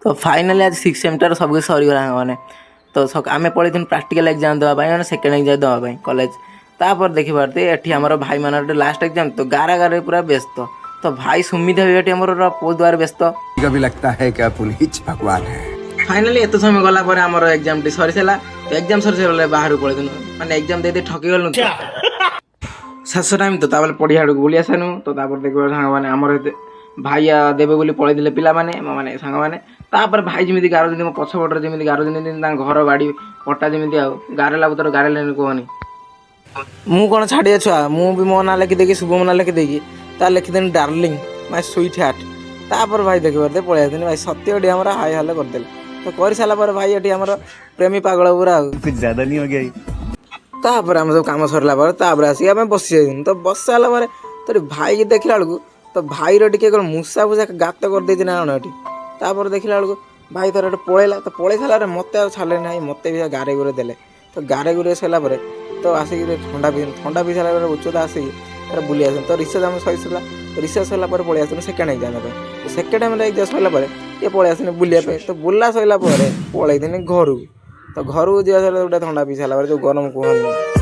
तो फाइनाली आज 6 सेमेस्टर सब कुछ सरीगला मैंने तो आम पढ़ी प्राक्टिकल एग्जाम देवाई मैंने सेकेंड एग्जाम देवाई कॉलेज तापर देखी पारते एटी आम भाई मान लास्ट एग्जाम तो गारा गारे पूरा व्यस्त तो भाई सुमित भी एटी आम पो द्वार व्यस्त कभी लगता है क्या पुनीत भगवान है। फाइनाली एत समय गला आम एग्जाम टी सरी सारा तो एग्जाम सरी सारे बाहर पड़े मैंने एग्जाम दे ठकी गलु शेष टाइम तो पढ़िया आड़ बुली आसानु तो देखिए सांग मैंने आमर भाई देवे बोली पलैले पिला माने सांग मैंने तापर भाई जमी गार मो पछपटर जमी गार घर बाड़ी पट्टा जमी गारेला बुतर गारेल कहनी मु कौन छाड़िया छुआ मुझे मो ना लिखिदेकी शुभम ना लिखिदेकी ता लिखिदेनी डार्लिंग माय स्वीट हार्ट तापर भाई देखी पारे पलि भाई सत्य एटी आम हाई हाल करदे तो कर सारापर भाई ये आम प्रेमी पागल पूरा कुछ ज्यादा नहीं हो गया तापर आम सब कम सरला आसिक आम बस जाइए तो बस सारा पर तो भाई की देखला बेलू तो भाई टे मूसा फूसा गात कर ना कौन ये तापर देखला बेलू भाई थोड़ा पलैला तो पलि सारा मत छाड़े ना मत भी गारे गुरे देले तो गारे गुरे सारापर तो आसिक ठंडा पी सारा उच्चता आसिक बुली आस तो रिसर्च आम सही सरला रिसर्च सरला पलि आस सेकेंड एग्जाम तो सेकेंड टाइम एग्जाम सरला ये पलि आसनी बुलापी तो बुला सरला पलि घर तो घर को जा गोटे ठंडा पी सारा जो गरम कहनी